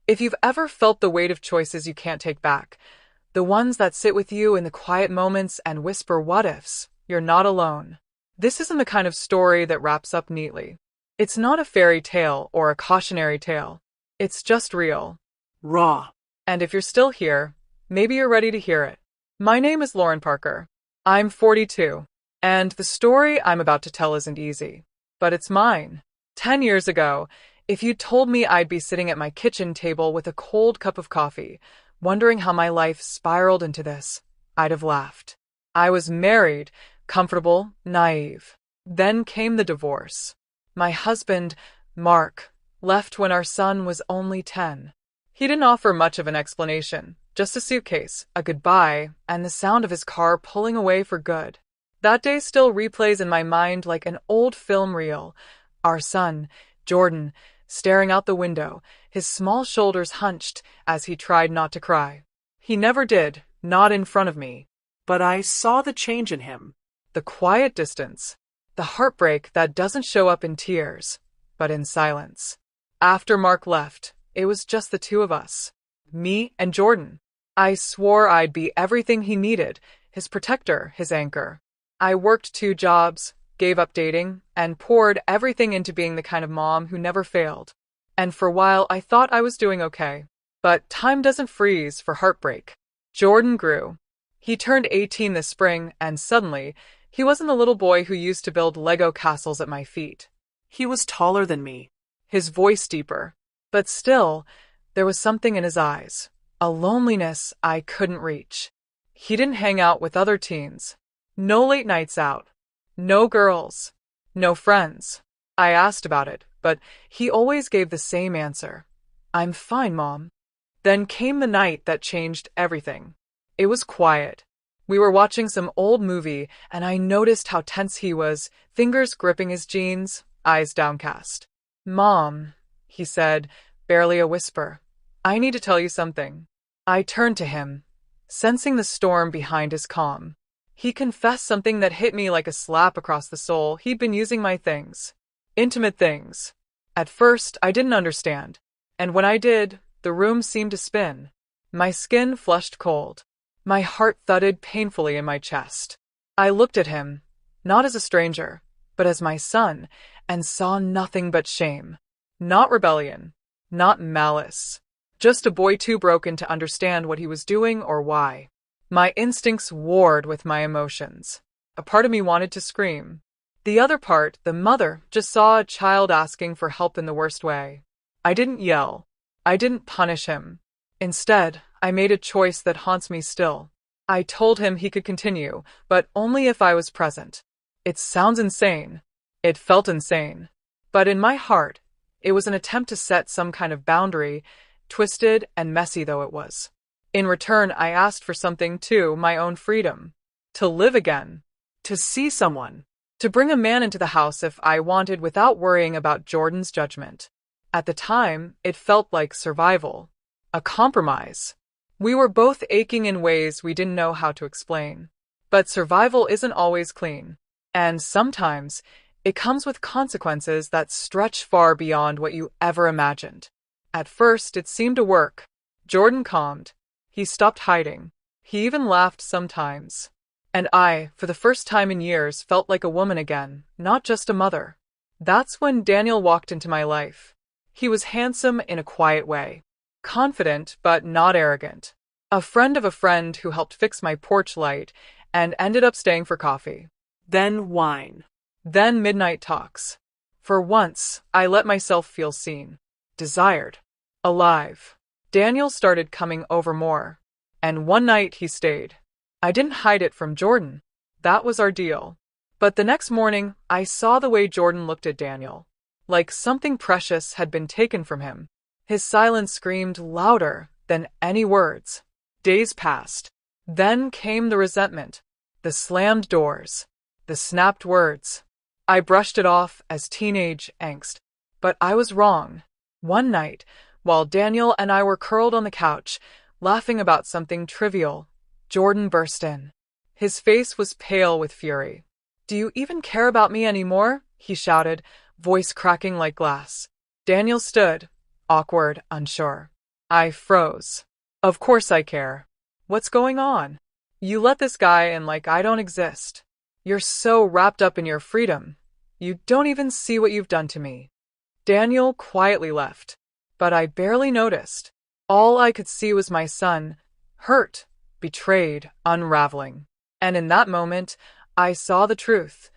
If you've ever felt the weight of choices you can't take back, the ones that sit with you in the quiet moments and whisper what ifs, you're not alone. This isn't the kind of story that wraps up neatly. It's not a fairy tale or a cautionary tale. It's just real. Raw. And if you're still here, maybe you're ready to hear it. My name is Lauren Parker. I'm 42, and the story I'm about to tell isn't easy, but it's mine. 10 years ago, if you'd told me I'd be sitting at my kitchen table with a cold cup of coffee, wondering how my life spiraled into this, I'd have laughed. I was married, comfortable, naive. Then came the divorce. My husband, Mark, left when our son was only 10. He didn't offer much of an explanation, just a suitcase, a goodbye, and the sound of his car pulling away for good. That day still replays in my mind like an old film reel. Our son, Jordan, staring out the window, his small shoulders hunched as he tried not to cry. He never did, not in front of me. But I saw the change in him. The quiet distance, the heartbreak that doesn't show up in tears, but in silence. After Mark left, it was just the two of us. Me and Jordan. I swore I'd be everything he needed, his protector, his anchor. I worked 2 jobs, gave up dating, and poured everything into being the kind of mom who never failed. And for a while I thought I was doing okay. But time doesn't freeze for heartbreak. Jordan grew. He turned 18 this spring, and suddenly, he wasn't the little boy who used to build Lego castles at my feet. He was taller than me. His voice deeper. But still, there was something in his eyes. A loneliness I couldn't reach. He didn't hang out with other teens. No late nights out. No girls. No friends. I asked about it, but he always gave the same answer. I'm fine, Mom. Then came the night that changed everything. It was quiet. We were watching some old movie, and I noticed how tense he was, fingers gripping his jeans, eyes downcast. Mom, he said, barely a whisper. I need to tell you something. I turned to him, sensing the storm behind his calm. He confessed something that hit me like a slap across the soul. He'd been using my things. Intimate things. At first, I didn't understand. And when I did, the room seemed to spin. My skin flushed cold. My heart thudded painfully in my chest. I looked at him, not as a stranger, but as my son, and saw nothing but shame. Not rebellion. Not malice. Just a boy too broken to understand what he was doing or why. My instincts warred with my emotions. A part of me wanted to scream. The other part, the mother, just saw a child asking for help in the worst way. I didn't yell. I didn't punish him. Instead, I made a choice that haunts me still. I told him he could continue, but only if I was present. It sounds insane. It felt insane. But in my heart, it was an attempt to set some kind of boundary, twisted and messy though it was. In return, I asked for something too, my own freedom. To live again. To see someone. To bring a man into the house if I wanted without worrying about Jordan's judgment. At the time, it felt like survival. A compromise. We were both aching in ways we didn't know how to explain. But survival isn't always clean. And sometimes, it comes with consequences that stretch far beyond what you ever imagined. At first, it seemed to work. Jordan calmed. He stopped hiding. He even laughed sometimes. And I, for the first time in years, felt like a woman again, not just a mother. That's when Daniel walked into my life. He was handsome in a quiet way. Confident, but not arrogant. A friend of a friend who helped fix my porch light and ended up staying for coffee. Then wine. Then midnight talks. For once, I let myself feel seen. Desired. Alive. Daniel started coming over more. And one night he stayed. I didn't hide it from Jordan. That was our deal. But the next morning, I saw the way Jordan looked at Daniel. Like something precious had been taken from him. His silence screamed louder than any words. Days passed. Then came the resentment. The slammed doors. The snapped words. I brushed it off as teenage angst. But I was wrong. One night, while Daniel and I were curled on the couch, laughing about something trivial, Jordan burst in. His face was pale with fury. "Do you even care about me anymore?" he shouted, voice cracking like glass. Daniel stood, awkward, unsure. I froze. Of course I care. What's going on? You let this guy in like I don't exist. You're so wrapped up in your freedom. You don't even see what you've done to me. Daniel quietly left, but I barely noticed. All I could see was my son, hurt, betrayed, unraveling. And in that moment, I saw the truth.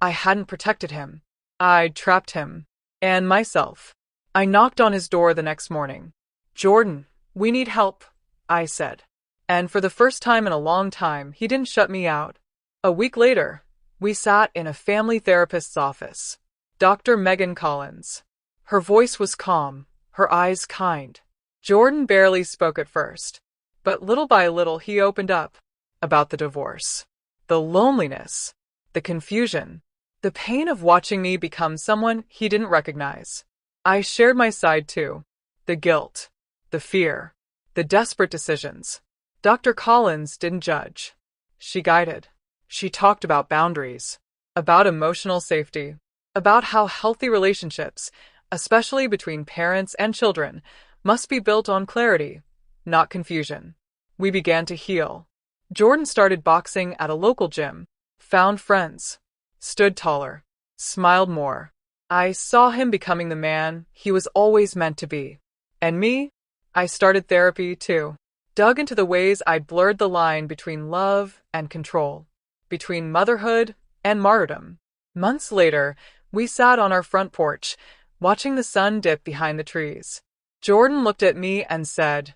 I hadn't protected him. I'd trapped him. And myself. I knocked on his door the next morning. "Jordan, we need help," I said. And for the first time in a long time, he didn't shut me out. A week later, we sat in a family therapist's office. Dr. Megan Collins. Her voice was calm, her eyes kind. Jordan barely spoke at first, but little by little he opened up about the divorce, the loneliness, the confusion, the pain of watching me become someone he didn't recognize. I shared my side too, the guilt, the fear, the desperate decisions. Dr. Collins didn't judge. She guided. She talked about boundaries, about emotional safety, about how healthy relationships, especially between parents and children, must be built on clarity, not confusion. We began to heal. Jordan started boxing at a local gym, found friends, stood taller, smiled more. I saw him becoming the man he was always meant to be. And me? I started therapy too. Dug into the ways I'd blurred the line between love and control, between motherhood and martyrdom. Months later, we sat on our front porch, watching the sun dip behind the trees. Jordan looked at me and said,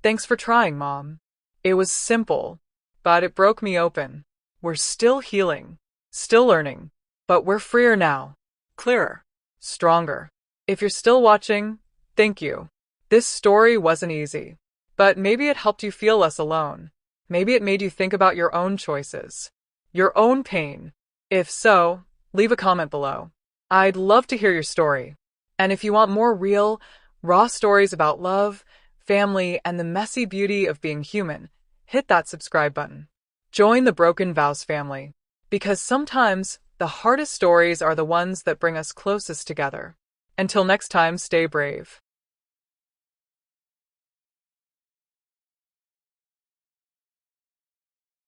"Thanks for trying, Mom." It was simple, but it broke me open. We're still healing, still learning, but we're freer now, clearer, stronger. If you're still watching, thank you. This story wasn't easy, but maybe it helped you feel less alone. Maybe it made you think about your own choices, your own pain. If so, leave a comment below. I'd love to hear your story. And if you want more real, raw stories about love, family, and the messy beauty of being human, hit that subscribe button. Join the Broken Vows family, because sometimes the hardest stories are the ones that bring us closest together. Until next time, stay brave.